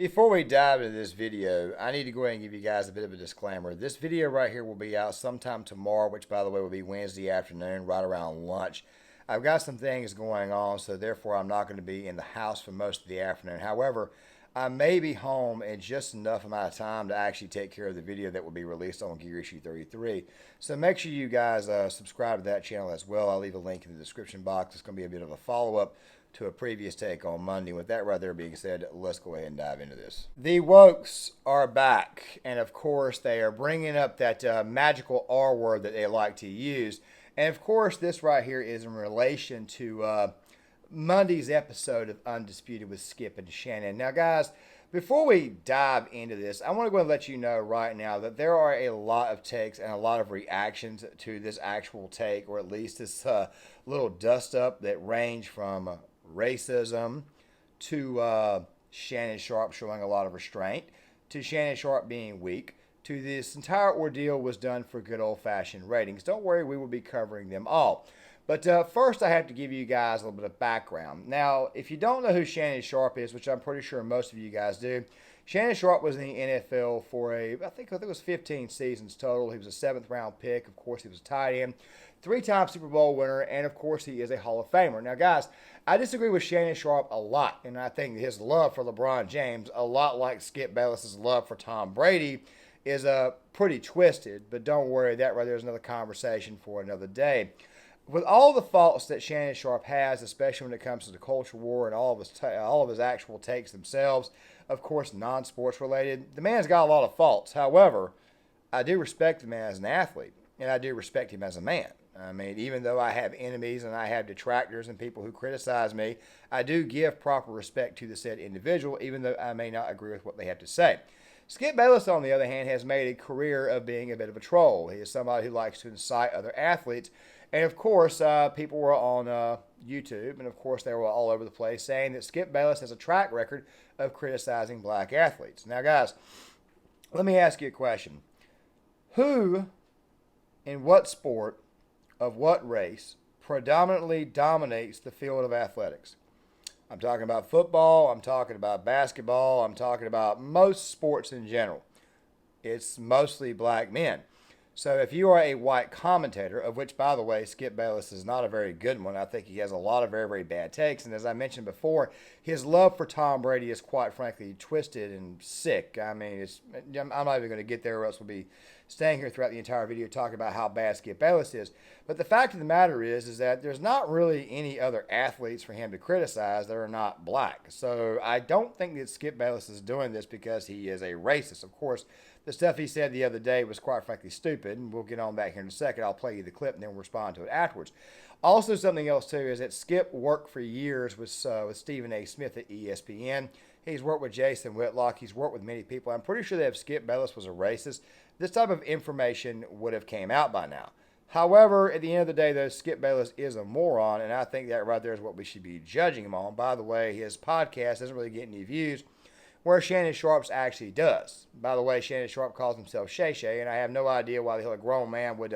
Before we dive into this video, I need to go ahead and give you guys a bit of a disclaimer. This video right here will be out sometime tomorrow, which by the way will be Wednesday afternoon, right around lunch. I've got some things going on, so therefore I'm not going to be in the house for most of the afternoon. However, I may be home in just enough amount of time to actually take care of the video that will be released on Gear Issue 33. So make sure you guys subscribe to that channel as well. I'll leave a link in the description box. It's going to be a bit of a follow-up to a previous take on Monday. With that right there being said, let's go ahead and dive into this. The Wokes are back, and of course they are bringing up that magical R word that they like to use. And of course this right here is in relation to Monday's episode of Undisputed with Skip and Shannon. Now guys, before we dive into this, I want to go and let you know right now that there are a lot of takes and a lot of reactions to this actual take, or at least this little dust up that range from racism to Shannon Sharpe showing a lot of restraint, to Shannon Sharpe being weak, to this entire ordeal was done for good old-fashioned ratings. Don't worry, we will be covering them all. But first I have to give you guys a little bit of background. Now, if you don't know who Shannon Sharpe is, which I'm pretty sure most of you guys do, Shannon Sharpe was in the NFL for I think it was 15 seasons total. He was a 7th round pick. Of course, he was a tight end, 3-time Super Bowl winner, and of course, he is a Hall of Famer. Now, guys, I disagree with Shannon Sharpe a lot, and I think his love for LeBron James, a lot like Skip Bayless's love for Tom Brady, is pretty twisted. But don't worry, that right there is another conversation for another day. With all the faults that Shannon Sharpe has, especially when it comes to the culture war and all of his actual takes themselves, of course, non-sports related, the man's got a lot of faults. However, I do respect the man as an athlete, and I do respect him as a man. I mean, even though I have enemies and I have detractors and people who criticize me, I do give proper respect to the said individual, even though I may not agree with what they have to say. Skip Bayless, on the other hand, has made a career of being a bit of a troll. He is somebody who likes to incite other athletes. And of course, people were on YouTube, and of course they were all over the place saying that Skip Bayless has a track record of criticizing black athletes. Now guys, let me ask you a question. Who, in what sport, of what race, predominantly dominates the field of athletics? I'm talking about football, I'm talking about basketball, I'm talking about most sports in general. It's mostly black men. So if you are a white commentator, of which, by the way, Skip Bayless is not a very good one. I think he has a lot of very, very bad takes. And as I mentioned before, his love for Tom Brady is quite frankly twisted and sick. I mean, I'm not even going to get there, or else we'll be staying here throughout the entire video talking about how bad Skip Bayless is. But the fact of the matter is that there's not really any other athletes for him to criticize that are not black. So I don't think that Skip Bayless is doing this because he is a racist. Of course, the stuff he said the other day was quite frankly stupid, and we'll get on back here in a second. I'll play you the clip and then we'll respond to it afterwards. Also, something else too is that Skip worked for years with Stephen A. Smith at ESPN. He's worked with Jason Whitlock. He's worked with many people. I'm pretty sure that if Skip Bayless was a racist, this type of information would have came out by now. However, at the end of the day, though, Skip Bayless is a moron, and I think that right there is what we should be judging him on. By the way, his podcast doesn't really get any views, where Shannon Sharpe's actually does. By the way, Shannon Sharpe calls himself Shay Shay, and I have no idea why the hell a grown man would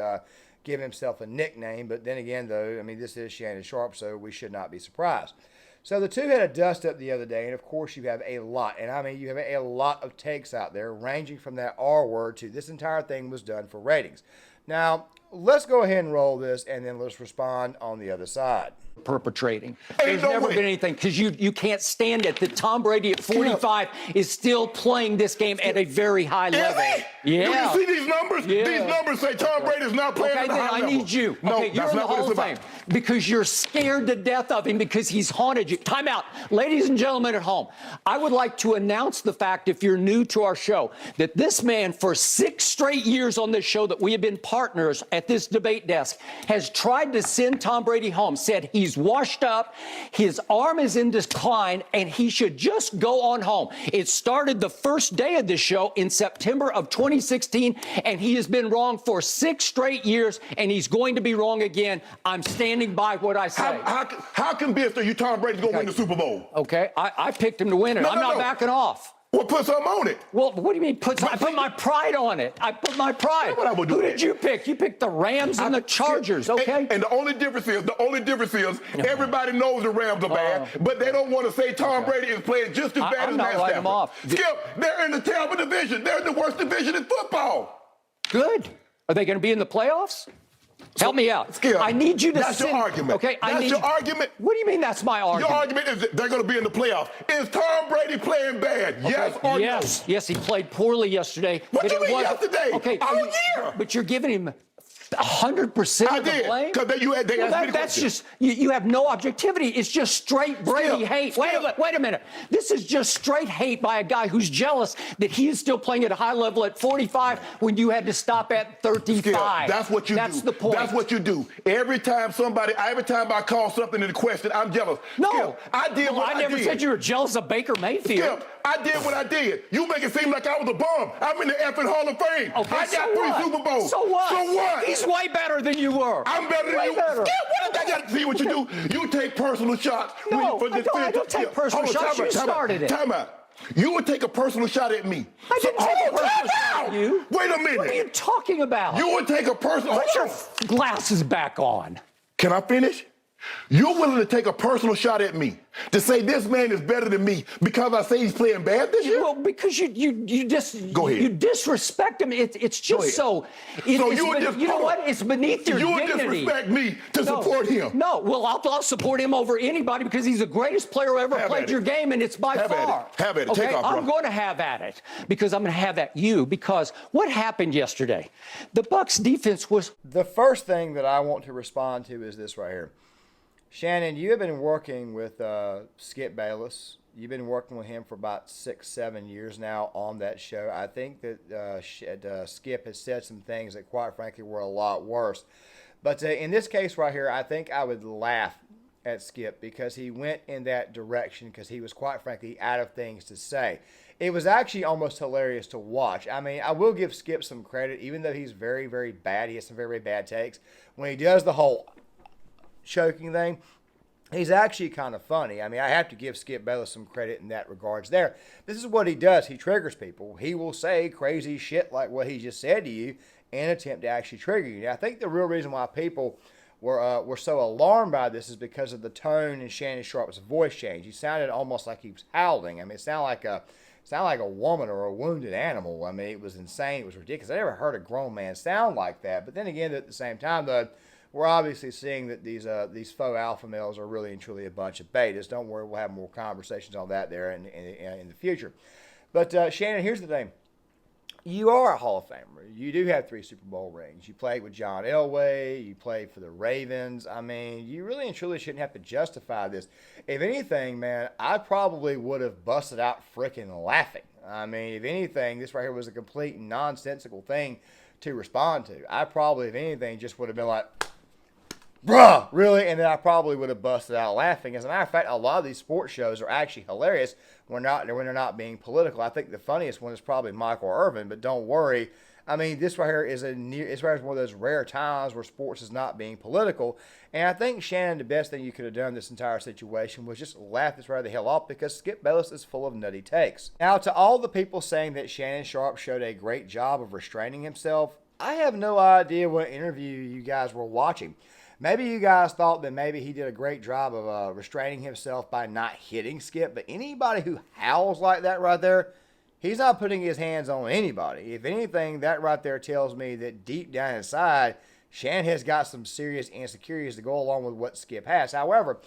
give himself a nickname. But then again, though, I mean, this is Shannon Sharpe, so we should not be surprised. So the two had a dust up the other day, and of course you have a lot, and I mean you have a lot of takes out there, ranging from that R word to this entire thing was done for ratings. Now, let's go ahead and roll this, and then let's respond on the other side. Perpetrating. There's never been anything, because you can't stand it that Tom Brady at 45 is still playing this game at a very high level. Yeah. Do you see these numbers? Yeah. These numbers say Tom Brady's not playing at a high level. I need you. No, okay, you're in the Hall of Fame because you're scared to death of him because he's haunted you. Time out. Ladies and gentlemen at home, I would like to announce the fact, if you're new to our show, that this man for 6 straight years on this show that we have been partners at this debate desk has tried to send Tom Brady home, said he's washed up, his arm is in decline, and he should just go on home. It started the first day of this show in September of 2016, and he has been wrong for 6 straight years, and he's going to be wrong again. I'm standing by what I say. How convinced are you Tom Brady's going to win the Super Bowl? Okay, I picked him to win it. I'm not backing off. Well, put something on it. Well, what do you mean I put my pride on it? I put my pride. That's what I would do. Who did you pick? You picked the Rams and the Chargers, okay? And the only difference is, everybody knows the Rams are bad, but they don't want to say Tom Brady is playing just as bad as Matt Stafford. Off. Skip, they're in the terrible division. They're in the worst division in football. Good. Are they going to be in the playoffs? Help me out. Skip, I need you to That's your argument. Okay, that's your argument. What do you mean that's my argument? Your argument is that they're going to be in the playoffs. Is Tom Brady playing bad? Okay. Yes or no? Yes, he played poorly yesterday. What do you mean yesterday? Okay, all year. But you're giving him 100% of the blame? Because that's just, you have no objectivity. It's just straight Brady hate. Wait a minute. This is just straight hate by a guy who's jealous that he is still playing at a high level at 45 when you had to stop at 35. Skip, that's what you do. That's the point. That's what you do. Every time I call something into question, I'm jealous. No. Skip, I did what I did. I never said you were jealous of Baker Mayfield. Skip, I did what I did. You make it seem like I was a bum. I'm in the effing Hall of Fame. Okay, I got 3 Super Bowls. So what? So what? He's way better than you were. I'm better than you. Better. Skip, what did I got to see what you do? You take personal shots. No, I don't take personal shots. You started it. Time out. You would take a personal shot at me. I didn't take a personal shot at you. Wait a minute. What are you talking about? You would take a personal... Put your glasses back on. Can I finish? You're willing to take a personal shot at me to say this man is better than me because I say he's playing bad this year? Well, because you just Go ahead. You disrespect him. It's just so. You know what? It's beneath your dignity. You would disrespect me to support him. No, well, I'll support him over anybody because he's the greatest player who ever played your game, and it's by far. Have at it. Okay, Take off, bro. I'm going to have at it because I'm going to have at you because what happened yesterday? The Bucs defense was. The first thing that I want to respond to is this right here. Shannon, you have been working with Skip Bayless. You've been working with him for about 6-7 years now on that show. I think that Skip has said some things that, quite frankly, were a lot worse. But in this case right here, I think I would laugh at Skip because he went in that direction because he was, quite frankly, out of things to say. It was actually almost hilarious to watch. I mean, I will give Skip some credit, even though he's very, very bad. He has some very, very bad takes. When he does the whole choking thing, he's actually kind of funny. I mean, I have to give Skip Bayless some credit in that regards there. This is what he does. He triggers people. He will say crazy shit like what he just said to you in an attempt to actually trigger you. Now, I think the real reason why people were so alarmed by this is because of the tone in Shannon Sharpe's voice change. He sounded almost like he was howling. I mean, it sounded like a woman or a wounded animal. I mean, it was insane. It was ridiculous. I never heard a grown man sound like that. But then again, at the same time, though, we're obviously seeing that these faux alpha males are really and truly a bunch of betas. Don't worry, we'll have more conversations on that there in the future. But Shannon, here's the thing. You are a Hall of Famer. You do have 3 Super Bowl rings. You played with John Elway. You played for the Ravens. I mean, you really and truly shouldn't have to justify this. If anything, man, I probably would have busted out freaking laughing. I mean, if anything, this right here was a complete nonsensical thing to respond to. I probably, if anything, just would have been like, bruh, really? And then I probably would have busted out laughing. As a matter of fact, a lot of these sports shows are actually hilarious when they're not being political. I think the funniest one is probably Michael Irvin, but don't worry. I mean, this right here is one of those rare times where sports is not being political. And I think, Shannon, the best thing you could have done in this entire situation was just laugh this right the hell off because Skip Bayless is full of nutty takes. Now, to all the people saying that Shannon Sharpe showed a great job of restraining himself, I have no idea what interview you guys were watching. Maybe you guys thought that maybe he did a great job of restraining himself by not hitting Skip, but anybody who howls like that right there, he's not putting his hands on anybody. If anything, that right there tells me that deep down inside, Shannon has got some serious insecurities to go along with what Skip has. However,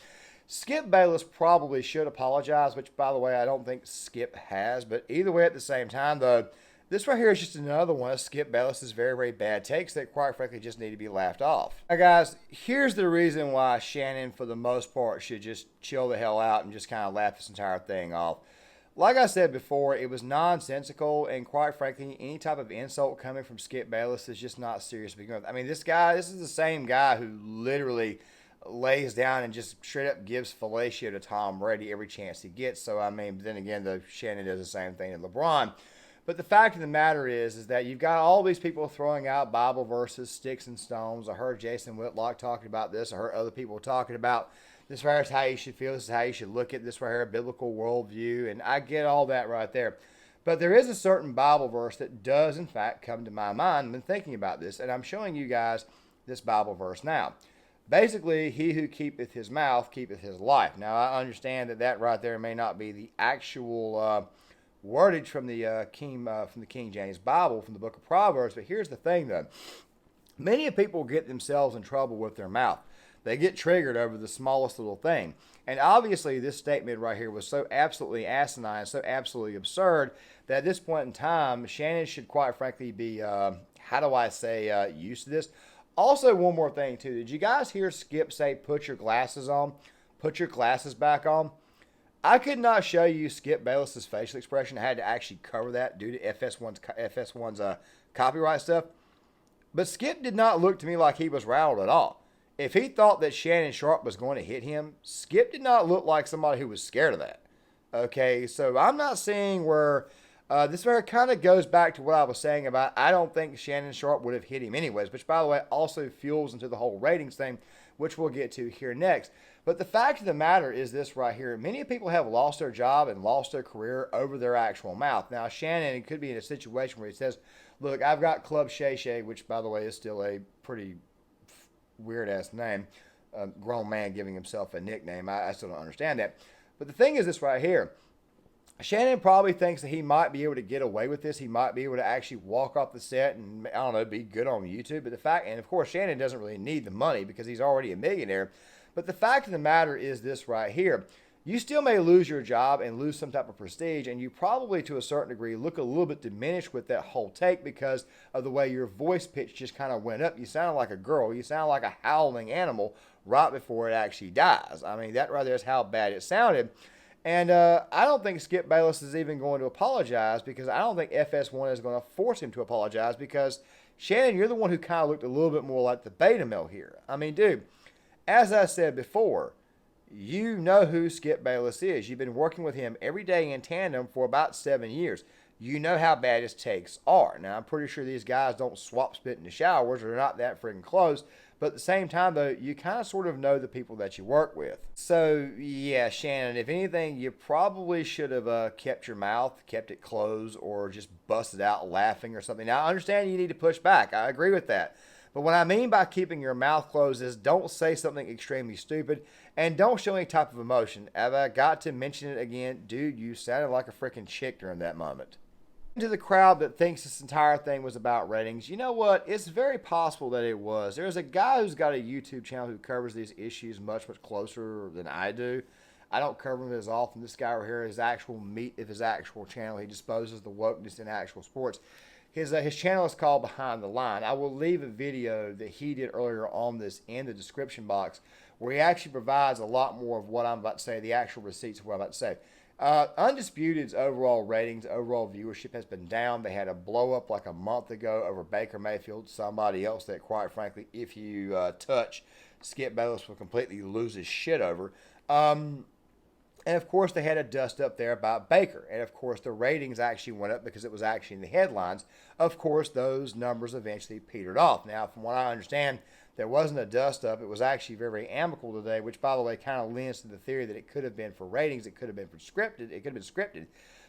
Skip Bayless probably should apologize, which, by the way, I don't think Skip has. But either way, at the same time, though, this right here is just another one of Skip Bayless's very, very bad takes that, quite frankly, just need to be laughed off. Now, guys, here's the reason why Shannon, for the most part, should just chill the hell out and just kind of laugh this entire thing off. Like I said before, it was nonsensical, and quite frankly, any type of insult coming from Skip Bayless is just not serious to begin with. I mean, this is the same guy who literally lays down and just straight up gives fellatio to Tom Brady every chance he gets. So, I mean, then again, Shannon does the same thing to LeBron. But the fact of the matter is that you've got all these people throwing out Bible verses, sticks and stones. I heard Jason Whitlock talking about this. I heard other people talking about this right here is how you should feel. This is how you should look at this right here, a biblical worldview. And I get all that right there. But there is a certain Bible verse that does, in fact, come to my mind when thinking about this, and I'm showing you guys this Bible verse now. Basically, he who keepeth his mouth keepeth his life. Now, I understand that that right there may not be the actual wordage from the King James Bible, from the book of Proverbs, but here's the thing, though. Many people get themselves in trouble with their mouth. They get triggered over the smallest little thing. And obviously, this statement right here was so absolutely asinine, so absolutely absurd, that at this point in time, Shannon should quite frankly be, used to this. Also, one more thing, too. Did you guys hear Skip say, put your glasses on? Put your glasses back on? I could not show you Skip Bayless's facial expression. I had to actually cover that due to FS1's copyright stuff. But Skip did not look to me like he was rattled at all. If he thought that Shannon Sharpe was going to hit him, Skip did not look like somebody who was scared of that. Okay, so I'm not seeing where this very kind of goes back to what I was saying about I don't think Shannon Sharpe would have hit him anyways, which, by the way, also fuels into the whole ratings thing, which we'll get to here next. But the fact of the matter is this right here. Many people have lost their job and lost their career over their actual mouth. Now, Shannon could be in a situation where he says, look, I've got Club Shay Shay, which, by the way, is still a pretty weird-ass name. A grown man giving himself a nickname. I still don't understand that. But the thing is this right here. Shannon probably thinks that he might be able to get away with this. He might be able to actually walk off the set and, I don't know, be good on YouTube. But the fact, and of course, Shannon doesn't really need the money because he's already a millionaire. But the fact of the matter is this right here. You still may lose your job and lose some type of prestige, and you probably, to a certain degree, look a little bit diminished with that whole take because of the way your voice pitch just kind of went up. You sound like a girl. You sound like a howling animal right before it actually dies. I mean, that right there is how bad it sounded. And I don't think Skip Bayless is even going to apologize because I don't think FS1 is going to force him to apologize because, Shannon, you're the one who kind of looked a little bit more like the beta male here. I mean, dude, as I said before, you know who Skip Bayless is. You've been working with him every day in tandem for about 7 years. You know how bad his takes are. Now, I'm pretty sure these guys don't swap spit in the showers or they're not that freaking close. But at the same time, though, you kind of sort of know the people that you work with. So, yeah, Shannon, if anything, you probably should have kept your mouth, kept it closed, or just busted out laughing or something. Now, I understand you need to push back. I agree with that. But what I mean by keeping your mouth closed is don't say something extremely stupid and don't show any type of emotion. Have I got to mention it again? Dude, you sounded like a freaking chick during that moment. To the crowd that thinks this entire thing was about ratings, you know what? It's very possible that it was. There's a guy who's got a YouTube channel who covers these issues much, much closer than I do. I don't cover them as often. This guy right here is actual meat of his actual channel. He disposes the wokeness in actual sports. His channel is called Behind the Line. I will leave a video that he did earlier on this in the description box where he actually provides a lot more of what I'm about to say, the actual receipts of what I'm about to say. Undisputed's overall ratings, overall viewership has been down. They had a blow up like a month ago over Baker Mayfield, somebody else that, quite frankly, if you touch, Skip Bayless will completely lose his shit over. And, of course, they had a dust up there about Baker. And, of course, the ratings actually went up because it was actually in the headlines. Of course, those numbers eventually petered off. Now, from what I understand, there wasn't a dust up. It was actually very amicable today, which, by the way, kind of lends to the theory that it could have been for ratings. It could have been for scripted. It could have been scripted.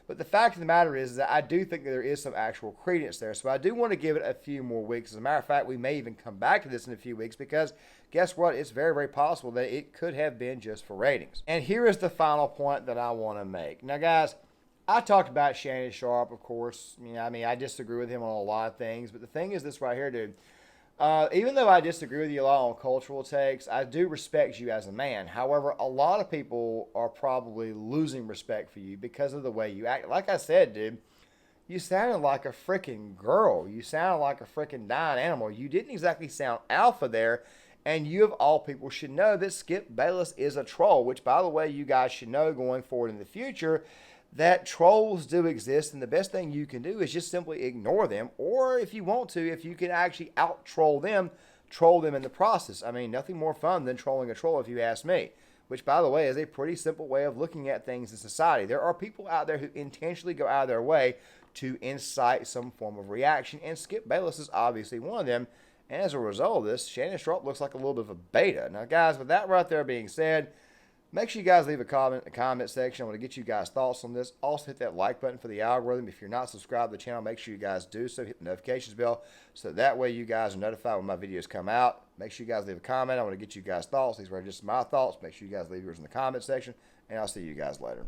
But the fact of the matter is that I do think that there is some actual credence there. So I do want to give it a few more weeks. As a matter of fact, we may even come back to this in a few weeks because guess what? It's very, very possible that it could have been just for ratings. And here is the final point that I want to make. Now, guys, I talked about Shannon Sharpe, of course. I disagree with him on a lot of things. But the thing is this right here, dude. Even though I disagree with you a lot on cultural takes, I do respect you as a man. However, a lot of people are probably losing respect for you because of the way you act. Like I said, dude, you sounded like a freaking girl. You sounded like a freaking dying animal. You didn't exactly sound alpha there. And you, of all people, should know that Skip Bayless is a troll, which, by the way, you guys should know going forward in the future that trolls do exist, and the best thing you can do is just simply ignore them, or if you want to, if you can actually out-troll them in the process. I mean, nothing more fun than trolling a troll if you ask me, which, by the way, is a pretty simple way of looking at things in society. There are people out there who intentionally go out of their way to incite some form of reaction, and Skip Bayless is obviously one of them, and as a result of this, Shannon Sharpe looks like a little bit of a beta. Now, guys, with that right there being said, Make sure you guys leave a comment in the comment section. I want to get you guys' thoughts on this. Also, hit that like button for the algorithm. If you're not subscribed to the channel, make sure you guys do so. Hit the notifications bell so that way you guys are notified when my videos come out. Make sure you guys leave a comment. I want to get you guys' thoughts. These were just my thoughts. Make sure you guys leave yours in the comment section, and I'll see you guys later.